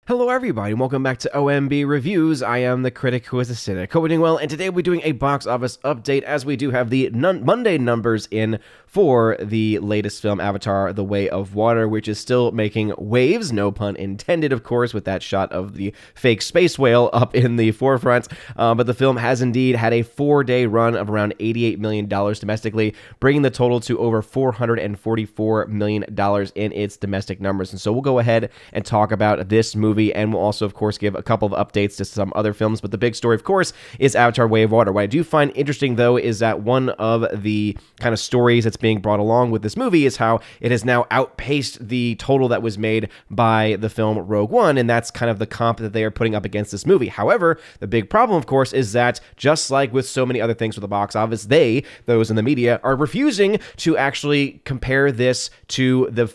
Hello everybody, and welcome back to OMB Reviews. I am the critic who is a cynic. Hope you're doing well, and today we're doing a box office update as we do have the Monday numbers in for the latest film, Avatar: The Way of Water, which is still making waves, no pun intended, of course, with that shot of the fake space whale up in the forefront. But the film has indeed had a 4-day run of around $88 million domestically, bringing the total to over $444 million in its domestic numbers. And so we'll go ahead and talk about this movie, and we'll also, of course, give a couple of updates to some other films. But the big story, of course, is Avatar: Way of Water. What I do find interesting, though, is that one of the kind of stories that's being brought along with this movie is how it has now outpaced the total that was made by the film Rogue One, and that's kind of the comp that they are putting up against this movie. However, the big problem, of course, is that just like with so many other things with the box office, those in the media, are refusing to actually compare this to the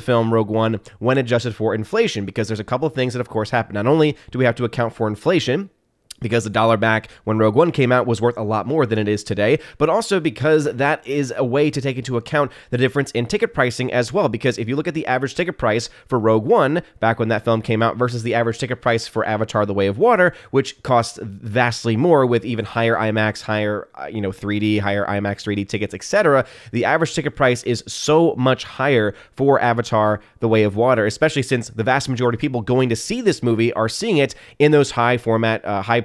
film Rogue One when adjusted for inflation, because there's a couple of things that, of course, happen. Not only do we have to account for inflation, because the dollar back when Rogue One came out was worth a lot more than it is today, but also because that is a way to take into account the difference in ticket pricing as well. Because if you look at the average ticket price for Rogue One back when that film came out versus the average ticket price for Avatar: The Way of Water, which costs vastly more with even higher IMAX, higher 3D, higher IMAX 3D tickets, etc., the average ticket price is so much higher for Avatar: The Way of Water, especially since the vast majority of people going to see this movie are seeing it in those high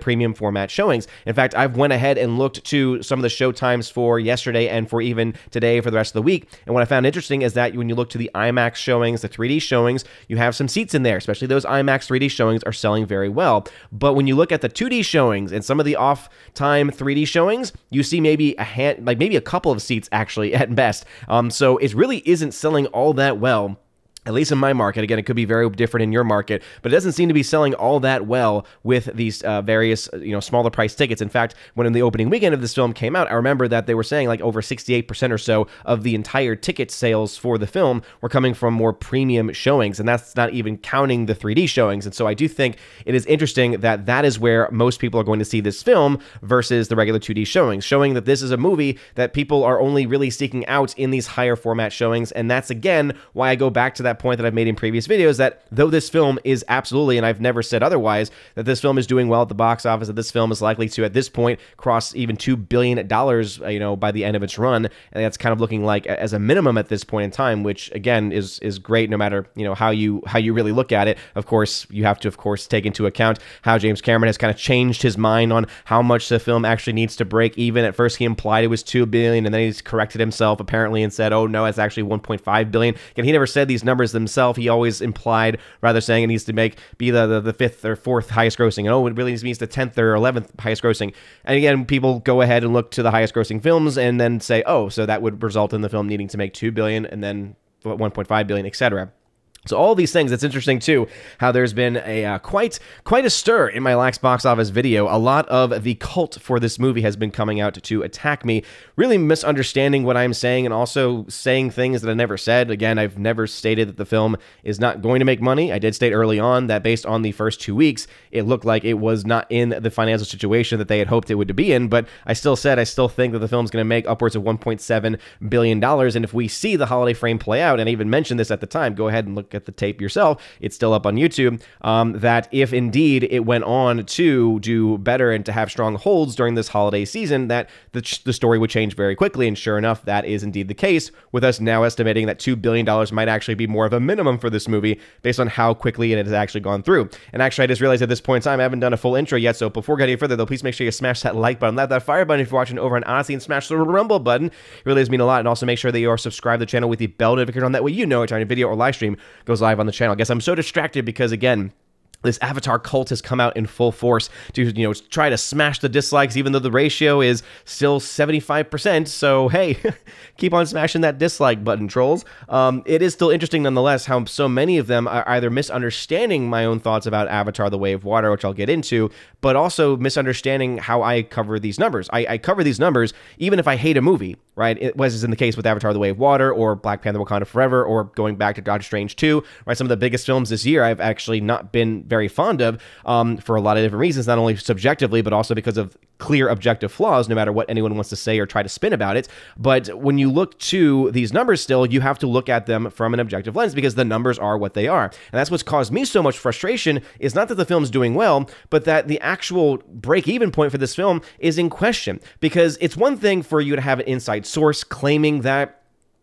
premium format showings. In fact, I've went ahead and looked to some of the show times for yesterday and for even today for the rest of the week, and what I found interesting is that when you look to the IMAX showings, the 3D showings, you have some seats in there, especially those IMAX 3D showings are selling very well. But when you look at the 2D showings and some of the off-time 3D showings, you see maybe a couple of seats actually at best. So it really isn't selling all that well, at least in my market. Again, it could be very different in your market, but it doesn't seem to be selling all that well with these various, smaller price tickets. In fact, when in the opening weekend of this film came out, I remember that they were saying like over 68% or so of the entire ticket sales for the film were coming from more premium showings, and that's not even counting the 3D showings. And so I do think it is interesting that that is where most people are going to see this film versus the regular 2D showings, showing that this is a movie that people are only really seeking out in these higher format showings. And that's, again, why I go back to that point that I've made in previous videos, that though this film is absolutely, and I've never said otherwise, that this film is doing well at the box office, that this film is likely to, at this point, cross even $2 billion, by the end of its run, and that's kind of looking like as a minimum at this point in time, which again is great no matter how you really look at it. Of course, you have to take into account how James Cameron has kind of changed his mind on how much the film actually needs to break even. At first, he implied it was $2 billion, and then he's corrected himself apparently and said, oh no, it's actually $1.5 billion. And he never said these numbers himself. He always implied, rather saying it needs to be the fifth or fourth highest grossing, and it really means the 10th or 11th highest grossing. And again, people go ahead and look to the highest grossing films and then say, oh, so that would result in the film needing to make $2 billion and then $1.5 billion, etc. So all these things, it's interesting too, how there's been a quite a stir in my last box office video. A lot of the cult for this movie has been coming out to attack me, really misunderstanding what I'm saying and also saying things that I never said. Again, I've never stated that the film is not going to make money. I did state early on that based on the first 2 weeks, it looked like it was not in the financial situation that they had hoped it would be in, but I still think that the film's going to make upwards of $1.7 billion, and if we see the holiday frame play out, and I even mentioned this at the time, go ahead and look at the tape yourself, it's still up on YouTube, that if indeed it went on to do better and to have strong holds during this holiday season, that the story would change very quickly. And sure enough, that is indeed the case, with us now estimating that $2 billion might actually be more of a minimum for this movie based on how quickly it has actually gone through. And actually, I just realized at this point in time, I haven't done a full intro yet, so before getting further, though, please make sure you smash that like button, that fire button if you're watching over on Odyssey, and smash the rumble button. It really does mean a lot. And also make sure that you are subscribed to the channel with the bell notification on. That way every time a video or live stream goes live on the channel. I guess I'm so distracted because, again, this Avatar cult has come out in full force to, try to smash the dislikes, even though the ratio is still 75%. So, hey, keep on smashing that dislike button, trolls. It is still interesting, nonetheless, how so many of them are either misunderstanding my own thoughts about Avatar: The Way of Water, which I'll get into, but also misunderstanding how I cover these numbers. I cover these numbers even if I hate a movie, right? It was in the case with Avatar: The Way of Water, or Black Panther: Wakanda Forever, or going back to Doctor Strange 2, right? Some of the biggest films this year I've actually not been very fond of for a lot of different reasons, not only subjectively, but also because of clear objective flaws, no matter what anyone wants to say or try to spin about it. But when you look to these numbers still, you have to look at them from an objective lens because the numbers are what they are. And that's what's caused me so much frustration, is not that the film's doing well, but that the actual break-even point for this film is in question. Because it's one thing for you to have an inside source claiming that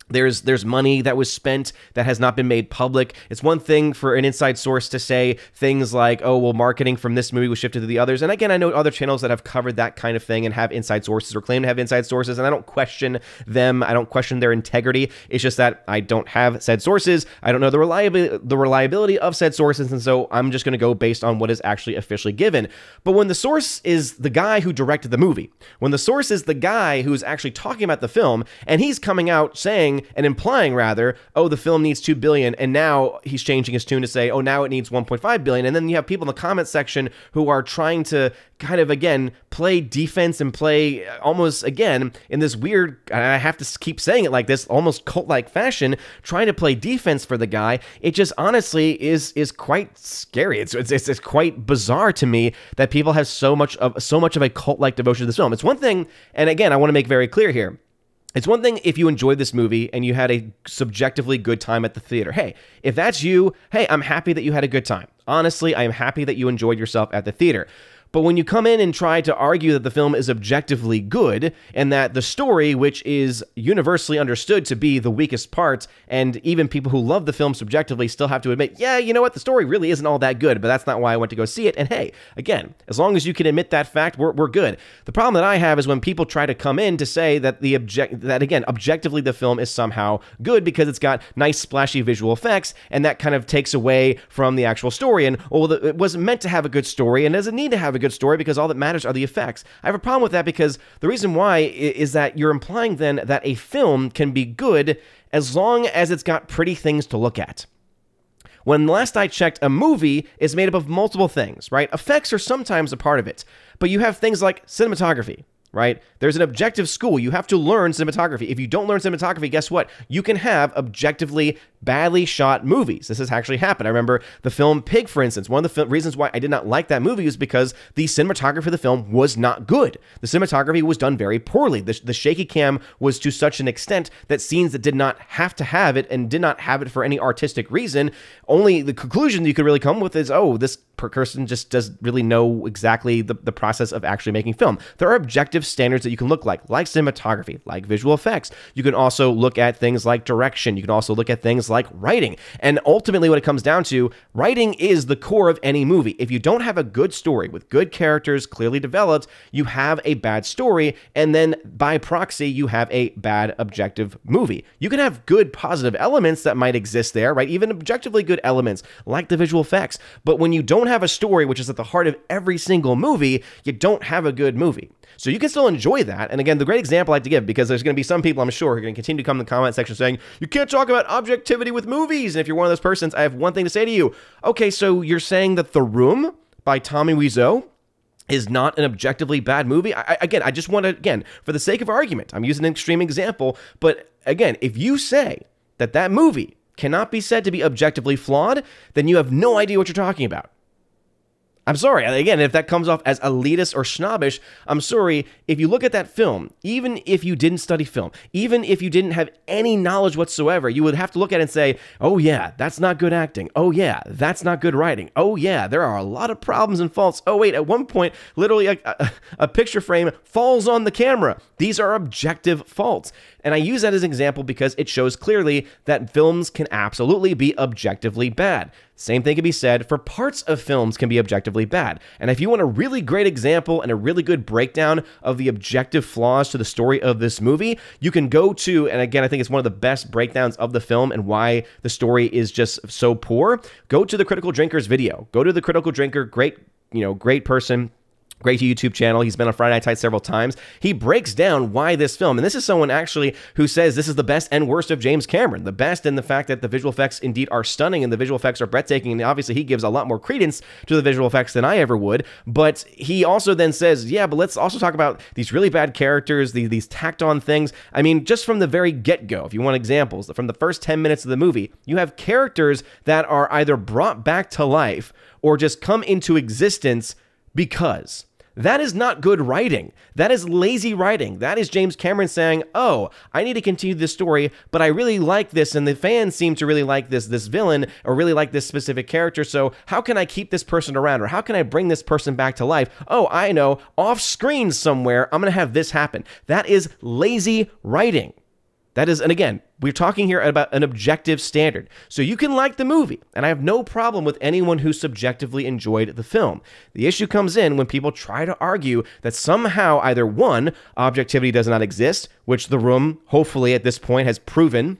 there's money that was spent that has not been made public. It's one thing for an inside source to say things like, oh, well, marketing from this movie was shifted to the others. And again, I know other channels that have covered that kind of thing and have inside sources or claim to have inside sources, and I don't question them. I don't question their integrity. It's just that I don't have said sources. I don't know the reliability of said sources, and so I'm just going to go based on what is actually officially given. But when the source is the guy who directed the movie, when the source is the guy who's actually talking about the film, and he's coming out saying, and implying rather, oh, the film needs $2 billion, and now he's changing his tune to say, oh, now it needs $1.5 billion, and then you have people in the comment section who are trying to kind of, again, play defense and play almost, again, in this weird, and I have to keep saying it like this, almost cult-like fashion, trying to play defense for the guy. It just honestly is quite scary. It's quite bizarre to me that people have so much of a cult-like devotion to this film. It's one thing, and again, I want to make very clear here, it's one thing if you enjoyed this movie and you had a subjectively good time at the theater. Hey, if that's you, hey, I'm happy that you had a good time. Honestly, I am happy that you enjoyed yourself at the theater. But when you come in and try to argue that the film is objectively good and that the story, which is universally understood to be the weakest part, and even people who love the film subjectively still have to admit, yeah, you know what, the story really isn't all that good, but that's not why I went to go see it. And hey, again, as long as you can admit that fact, we're good. The problem that I have is when people try to come in to say that objectively the film is somehow good because it's got nice splashy visual effects, and that kind of takes away from the actual story. And it wasn't meant to have a good story and doesn't need to have a good story because all that matters are the effects. I have a problem with that because the reason why is that you're implying then that a film can be good as long as it's got pretty things to look at. When last I checked, a movie is made up of multiple things, right? Effects are sometimes a part of it, but you have things like cinematography, right? There's an objective school. You have to learn cinematography. If you don't learn cinematography, guess what? You can have objectively badly shot movies. This has actually happened. I remember the film Pig, for instance. One of the reasons why I did not like that movie was because the cinematography of the film was not good. The cinematography was done very poorly. The shaky cam was to such an extent that scenes that did not have to have it and did not have it for any artistic reason, only the conclusion you could really come with is, oh, this person just doesn't really know exactly the process of actually making film. There are objective standards that you can look like cinematography, like visual effects. You can also look at things like direction. You can also look at things like writing. And ultimately what it comes down to, writing is the core of any movie. If you don't have a good story with good characters clearly developed, you have a bad story, and then by proxy, you have a bad objective movie. You can have good positive elements that might exist there, right? Even objectively good elements like the visual effects. But when you don't have a story, which is at the heart of every single movie, you don't have a good movie. So you can still enjoy that. And again, the great example I like to give, because there's going to be some people, I'm sure, who are going to continue to come in the comment section saying, you can't talk about objectivity with movies. And if you're one of those persons, I have one thing to say to you. Okay, so you're saying that The Room by Tommy Wiseau is not an objectively bad movie? I just want to, again, for the sake of argument, I'm using an extreme example, but again, if you say that that movie cannot be said to be objectively flawed, then you have no idea what you're talking about. I'm sorry, again, if that comes off as elitist or snobbish, I'm sorry. If you look at that film, even if you didn't study film, even if you didn't have any knowledge whatsoever, you would have to look at it and say, oh yeah, that's not good acting. Oh yeah, that's not good writing. Oh yeah, there are a lot of problems and faults. Oh wait, at one point, literally a picture frame falls on the camera. These are objective faults. And I use that as an example because it shows clearly that films can absolutely be objectively bad. Same thing can be said for parts of films can be objectively bad. And if you want a really great example and a really good breakdown of the objective flaws to the story of this movie, you can go to, and again, I think it's one of the best breakdowns of the film and why the story is just so poor, go to the Critical Drinker's video. Go to the Critical Drinker, great person. Great YouTube channel. He's been on Friday Night Tights several times. He breaks down why this film, and this is someone actually who says this is the best and worst of James Cameron. The best in the fact that the visual effects indeed are stunning and the visual effects are breathtaking, and obviously he gives a lot more credence to the visual effects than I ever would. But he also then says, yeah, but let's also talk about these really bad characters, these tacked on things. I mean, just from the very get-go, if you want examples, from the first 10 minutes of the movie, you have characters that are either brought back to life or just come into existence because That is not good writing. That is lazy writing. That is James Cameron saying, oh, I need to continue this story, but I really like this, and the fans seem to really like this villain, or really like this specific character, so how can I keep this person around, or how can I bring this person back to life? Oh, I know, off screen somewhere, I'm going to have this happen. That is lazy writing. That is, and again, we're talking here about an objective standard. So you can like the movie, and I have no problem with anyone who subjectively enjoyed the film. The issue comes in when people try to argue that somehow either one, objectivity does not exist, which The Room, hopefully at this point, has proven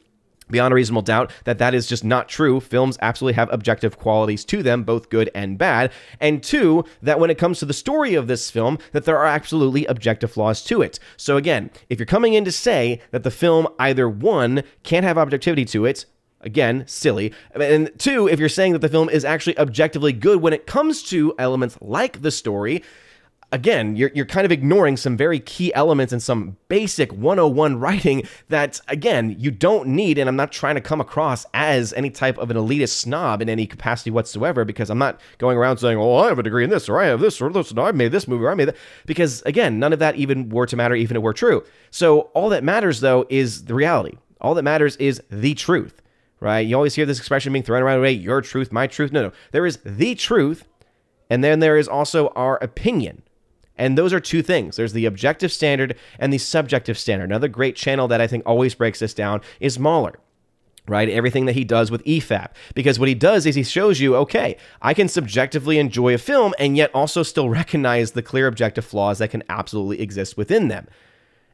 beyond a reasonable doubt that that is just not true. Films absolutely have objective qualities to them, both good and bad. And two, that when it comes to the story of this film, that there are absolutely objective flaws to it. So again, if you're coming in to say that the film either one, can't have objectivity to it, again, silly. And two, if you're saying that the film is actually objectively good when it comes to elements like the story, again, you're kind of ignoring some very key elements and some basic 101 writing that, again, you don't need, and I'm not trying to come across as any type of an elitist snob in any capacity whatsoever, because I'm not going around saying, oh, I have a degree in this, or I have this, or this, no, I made this movie, or I made that, because, again, none of that even were to matter, even if it were true. So all that matters, though, is the reality. All that matters is the truth, right? You always hear this expression being thrown around, hey, your truth, my truth. No. There is the truth, and then there is also our opinion. And those are two things. There's the objective standard and the subjective standard. Another great channel that I think always breaks this down is Mahler, right? Everything that he does with EFAP. Because what he does is he shows you, okay, I can subjectively enjoy a film and yet also still recognize the clear objective flaws that can absolutely exist within them.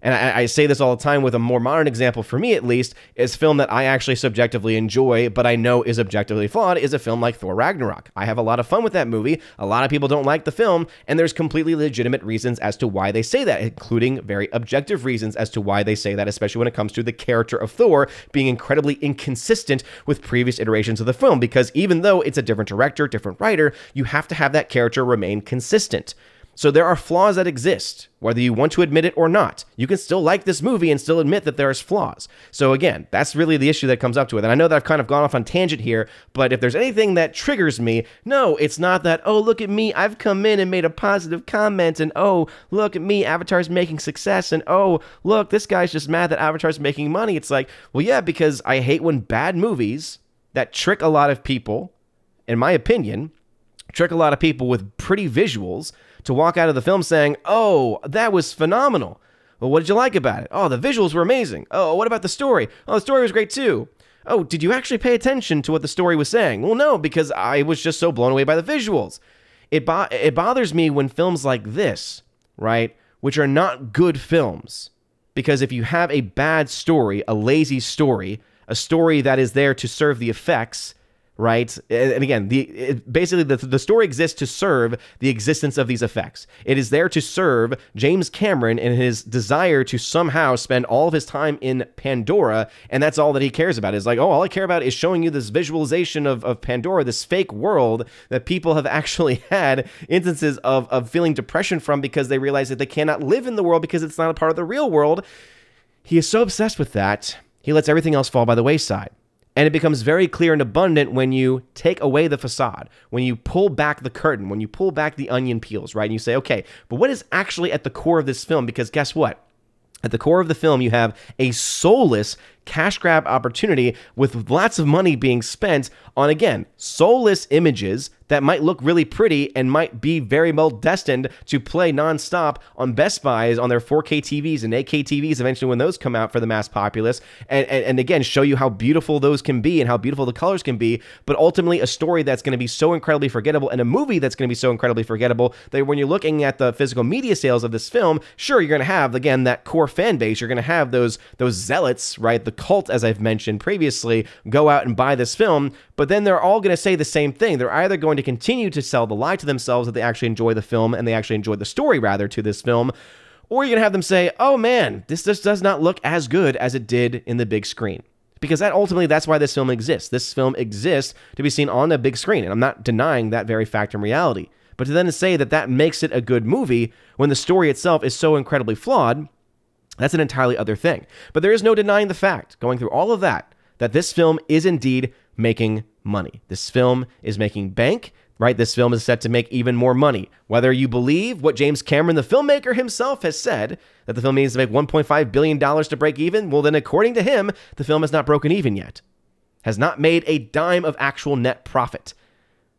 And I say this all the time with a more modern example, for me at least, is a film that I actually subjectively enjoy, but I know is objectively flawed, is a film like Thor Ragnarok. I have a lot of fun with that movie. A lot of people don't like the film, and there's completely legitimate reasons as to why they say that, including very objective reasons as to why they say that, especially when it comes to the character of Thor being incredibly inconsistent with previous iterations of the film, because even though it's a different director, different writer, you have to have that character remain consistent. So there are flaws that exist, whether you want to admit it or not. You can still like this movie and still admit that there's flaws. So again, that's really the issue that comes up to it. And I know that I've kind of gone off on tangent here, but if there's anything that triggers me, no, it's not that, oh, look at me, I've come in and made a positive comment, and oh, look at me, Avatar's making success, and oh, look, this guy's just mad that Avatar's making money. It's like, well, yeah, because I hate when bad movies that trick a lot of people, in my opinion, trick a lot of people with pretty visuals, to walk out of the film saying, oh, that was phenomenal. Well, what did you like about it? Oh, the visuals were amazing. Oh, what about the story? Oh, the story was great too. Oh, did you actually pay attention to what the story was saying? Well, no, because I was just so blown away by the visuals. It bothers me when films like this, right, which are not good films, because if you have a bad story, a lazy story, a story that is there to serve the effects, right? And again, basically the story exists to serve the existence of these effects. It is there to serve James Cameron in his desire to somehow spend all of his time in Pandora, and that's all that he cares about. It's like, oh, all I care about is showing you this visualization of Pandora, this fake world that people have actually had instances of feeling depression from because they realize that they cannot live in the world because it's not a part of the real world. He is so obsessed with that, he lets everything else fall by the wayside. And it becomes very clear and abundant when you take away the facade, when you pull back the curtain, when you pull back the onion peels, right? And you say, okay, but what is actually at the core of this film? Because guess what? At the core of the film, you have a soulless cash grab opportunity with lots of money being spent on, again, soulless images that might look really pretty and might be very well destined to play nonstop on Best Buys on their 4K TVs and 8K TVs eventually when those come out for the mass populace, and again, show you how beautiful those can be and how beautiful the colors can be, but ultimately a story that's going to be so incredibly forgettable and a movie that's going to be so incredibly forgettable that when you're looking at the physical media sales of this film, sure, you're going to have, again, that core fan base, you're going to have those zealots, right, the cult, as I've mentioned previously, go out and buy this film, but then they're all going to say the same thing. They're either going to continue to sell the lie to themselves that they actually enjoy the film and they actually enjoy the story, rather, to this film, or you're going to have them say, oh man, this just does not look as good as it did in the big screen. Because that's why this film exists. This film exists to be seen on the big screen, and I'm not denying that very fact in reality. But to then say that that makes it a good movie when the story itself is so incredibly flawed, that's an entirely other thing. But there is no denying the fact, going through all of that, that this film is indeed making money. This film is making bank. right? This film is set to make even more money. Whether you believe what James Cameron, the filmmaker himself, has said, that the film needs to make $1.5 billion to break even, well, then according to him, the film has not broken even yet. Has not made a dime of actual net profit.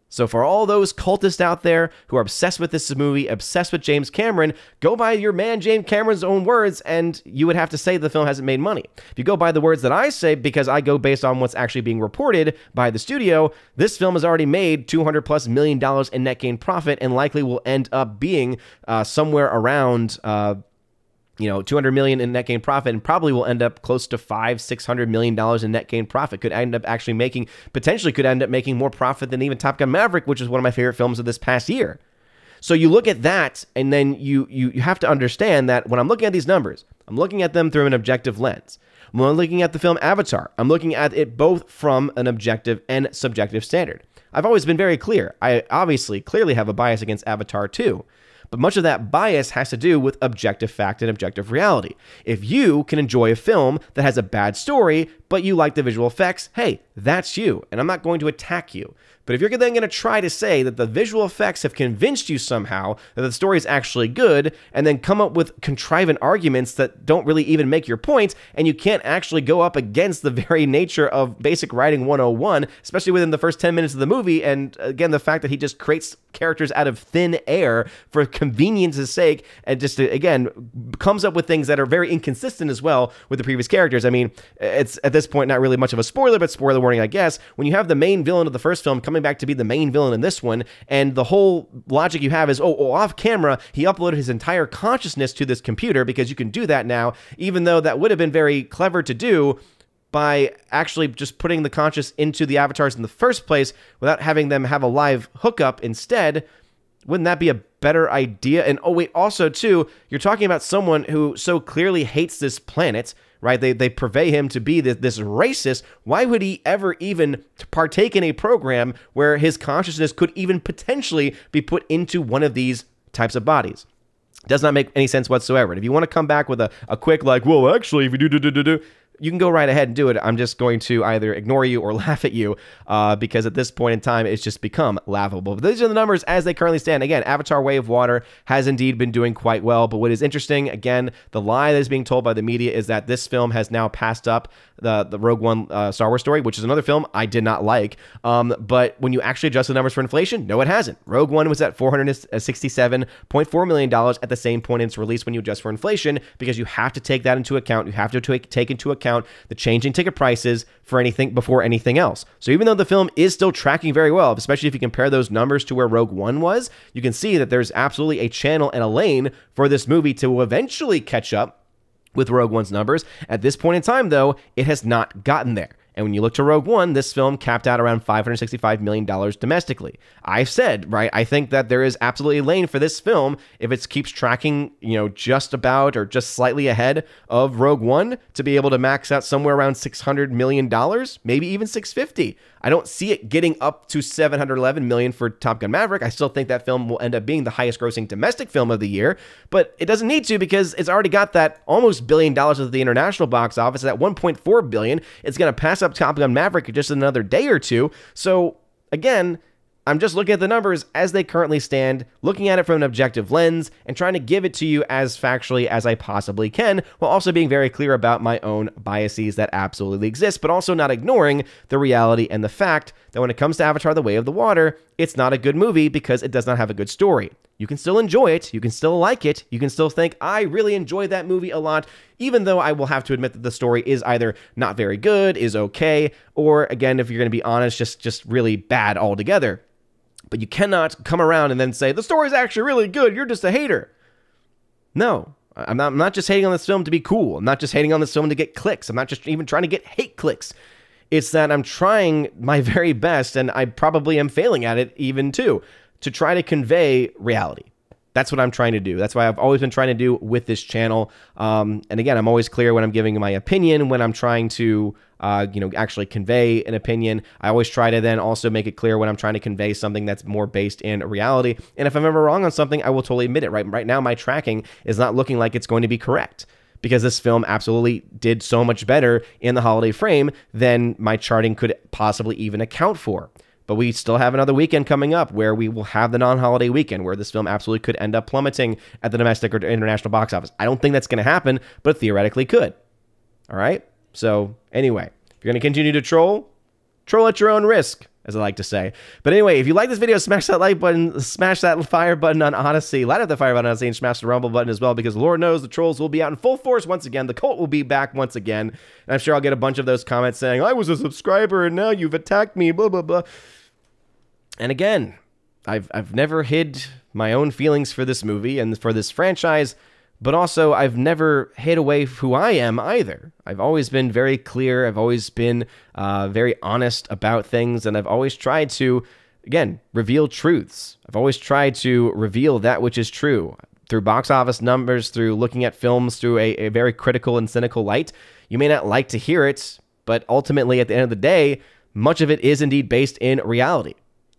So for all those cultists out there who are obsessed with this movie, obsessed with James Cameron, go by your man James Cameron's own words, and you would have to say the film hasn't made money. If you go by the words that I say, because I go based on what's actually being reported by the studio, this film has already made $200+ million in net gain profit, and likely will end up being somewhere around 200 million in net gain profit, and probably will end up close to $500-600 million in net gain profit. Could end up actually potentially could end up making more profit than even Top Gun Maverick, which is one of my favorite films of this past year. So you look at that, and then you have to understand that when I'm looking at these numbers, I'm looking at them through an objective lens. When I'm looking at the film Avatar, I'm looking at it both from an objective and subjective standard. I've always been very clear. I obviously clearly have a bias against Avatar too. But much of that bias has to do with objective fact and objective reality. If you can enjoy a film that has a bad story, but you like the visual effects, hey, that's you, and I'm not going to attack you. But if you're then going to try to say that the visual effects have convinced you somehow that the story is actually good, and then come up with contrivant arguments that don't really even make your point, and you can't actually go up against the very nature of basic writing 101, especially within the first 10 minutes of the movie, and again, the fact that he just creates characters out of thin air for convenience's sake, and just, again, comes up with things that are very inconsistent as well with the previous characters. I mean, it's at this point not really much of a spoiler, but spoiler warning, I guess. When you have the main villain of the first film coming back to be the main villain in this one, and the whole logic you have is, off camera, he uploaded his entire consciousness to this computer, because you can do that now, even though that would have been very clever to do by actually just putting the conscious into the avatars in the first place without having them have a live hookup instead. Wouldn't that be a better idea? And also too, you're talking about someone who so clearly hates this planet, right? They purvey him to be this racist. Why would he ever even partake in a program where his consciousness could even potentially be put into one of these types of bodies? Does not make any sense whatsoever. And if you want to come back with a quick, like, well, actually, if you do, you can go right ahead and do it. I'm just going to either ignore you or laugh at you because at this point in time, it's just become laughable. But these are the numbers as they currently stand. Again, Avatar Way of Water has indeed been doing quite well. But what is interesting, again, the lie that is being told by the media is that this film has now passed up the Rogue One Star Wars story, which is another film I did not like. But when you actually adjust the numbers for inflation, no, it hasn't. Rogue One was at $467.4 million at the same point in its release when you adjust for inflation, because you have to take that into account. You have to take into account the changing ticket prices for anything before anything else. So even though the film is still tracking very well, especially if you compare those numbers to where Rogue One was, you can see that there's absolutely a channel and a lane for this movie to eventually catch up with Rogue One's numbers. At this point in time, though, it has not gotten there. And when you look to Rogue One, this film capped out around $565 million domestically. I've said, right, I think that there is absolutely a lane for this film if it keeps tracking, just about or just slightly ahead of Rogue One to be able to max out somewhere around $600 million, maybe even $650. I don't see it getting up to $711 million for Top Gun Maverick. I still think that film will end up being the highest grossing domestic film of the year, but it doesn't need to because it's already got that almost $1 billion at the international box office. At $1.4 billion, it's going to pass up Top Gun Maverick in just another day or two. So again, I'm just looking at the numbers as they currently stand, looking at it from an objective lens, and trying to give it to you as factually as I possibly can, while also being very clear about my own biases that absolutely exist, but also not ignoring the reality and the fact that when it comes to Avatar: The Way of the Water, it's not a good movie because it does not have a good story. You can still enjoy it, you can still like it, you can still think, I really enjoyed that movie a lot, even though I will have to admit that the story is either not very good, is okay, or again, if you're going to be honest, just really bad altogether. But you cannot come around and then say, the story's actually really good, you're just a hater. No, I'm not just hating on this film to be cool. I'm not just hating on this film to get clicks. I'm not just even trying to get hate clicks. It's that I'm trying my very best, and I probably am failing at it even too, to try to convey reality. That's what I'm trying to do. That's why I've always been trying to do with this channel. And again, I'm always clear when I'm giving my opinion, when I'm trying to, actually convey an opinion. I always try to then also make it clear when I'm trying to convey something that's more based in reality. And if I'm ever wrong on something, I will totally admit it. Right now, my tracking is not looking like it's going to be correct, because this film absolutely did so much better in the holiday frame than my charting could possibly even account for. But we still have another weekend coming up where we will have the non-holiday weekend where this film absolutely could end up plummeting at the domestic or international box office. I don't think that's going to happen, but theoretically could. All right? So anyway, if you're going to continue to troll at your own risk, as I like to say. But anyway, if you like this video, smash that like button, smash that fire button on Odyssey, light up the fire button on Odyssey, and smash the rumble button as well, because Lord knows the trolls will be out in full force once again. The cult will be back once again. And I'm sure I'll get a bunch of those comments saying, I was a subscriber and now you've attacked me, blah, blah, blah. And again, I've never hid my own feelings for this movie and for this franchise, but also I've never hid away who I am either. I've always been very clear. I've always been very honest about things, and I've always tried to, again, reveal truths. I've always tried to reveal that which is true through box office numbers, through looking at films through a very critical and cynical light. You may not like to hear it, but ultimately, at the end of the day, much of it is indeed based in reality.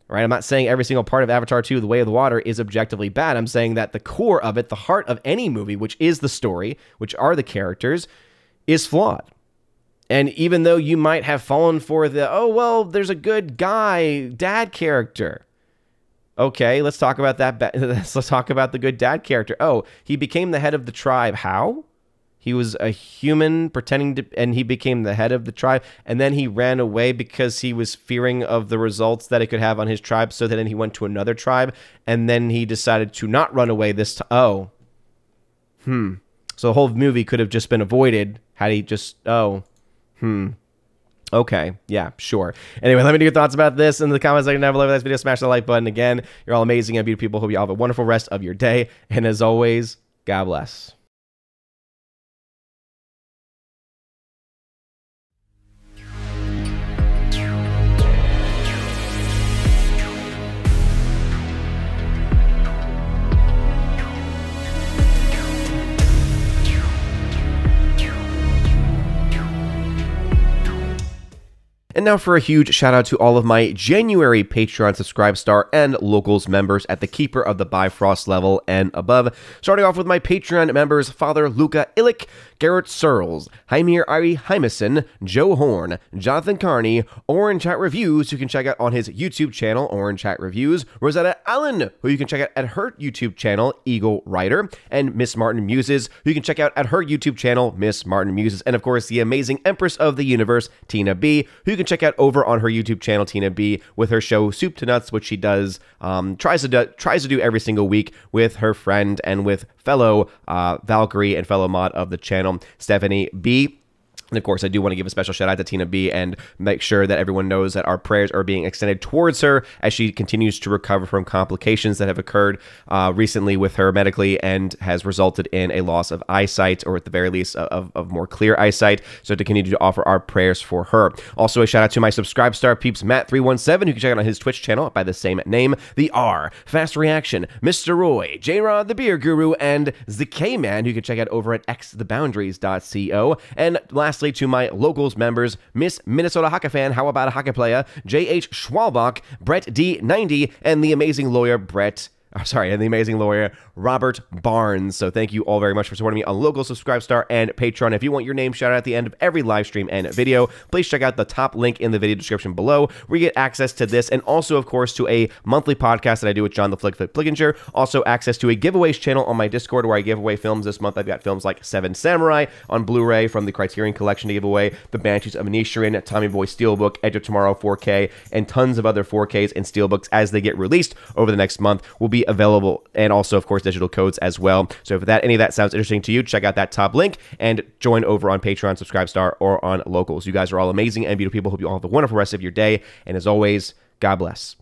Right? I'm not saying every single part of Avatar 2, The Way of the Water, is objectively bad. I'm saying that the core of it, the heart of any movie, which is the story, which are the characters, is flawed. And even though you might have fallen for the, oh, well, there's a good guy, dad character. Okay, let's talk about that. Let's talk about the good dad character. Oh, he became the head of the tribe. How? He was a human pretending to, and he became the head of the tribe, and then he ran away because he was fearing of the results that it could have on his tribe, so then he went to another tribe, and then he decided to not run away this time. Oh. So the whole movie could have just been avoided had he just, Okay, yeah, sure. Anyway, let me know your thoughts about this in the comments section down below. If this video, smash the like button. Again, you're all amazing and beautiful people. Hope you all have a wonderful rest of your day, and as always, God bless. And now for a huge shout out to all of my January Patreon Subscribe Star and Locals members at the Keeper of the Bifrost level and above. Starting off with my Patreon members, Father Luca Illich, Garrett Searles, Heimir Ari Hymason, Joe Horn, Jonathan Carney, Orange Chat Reviews, who you can check out on his YouTube channel, Orange Chat Reviews, Rosetta Allen, who you can check out at her YouTube channel, Eagle Writer, and Miss Martin Muses, who you can check out at her YouTube channel, Miss Martin Muses, and of course the amazing Empress of the Universe, Tina B, who you can check out over on her YouTube channel, Tina B, with her show Soup to Nuts, which she does, tries to do every single week with her friend and with fellow Valkyrie and fellow mod of the channel, Stephanie B. And of course, I do want to give a special shout out to Tina B and make sure that everyone knows that our prayers are being extended towards her as she continues to recover from complications that have occurred recently with her medically and has resulted in a loss of eyesight, or at the very least of more clear eyesight. So to continue to offer our prayers for her. Also a shout out to my Subscribe Star peeps, Matt317, who can check out on his Twitch channel by the same name, The R, Fast Reaction, Mr. Roy, J-Rod the Beer Guru, and the K-Man, who you can check out over at xtheboundaries.co. And lastly, to my Locals members, Miss Minnesota Hockey Fan, How About a Hockey Player, J.H. Schwalbach, Brett D90, and the amazing lawyer Robert Barnes. So thank you all very much for supporting me on Local, Subscribe Star, and Patreon. If you want your name shouted out at the end of every live stream and video, please check out the top link in the video description below, where you get access to this, and also, of course, to a monthly podcast that I do with John the Flickinger. Also, access to a giveaways channel on my Discord, where I give away films. This month, I've got films like Seven Samurai on Blu-ray from the Criterion Collection to give away, The Banshees of Inisherin, Tommy Boy Steelbook, Edge of Tomorrow 4K, and tons of other 4Ks and Steelbooks as they get released over the next month will be available, and also, of course, digital codes as well. So if any of that sounds interesting to you, check out that top link and join over on Patreon, Subscribe Star, or on Locals. You guys are all amazing and beautiful people. Hope you all have a wonderful rest of your day, and as always, God bless.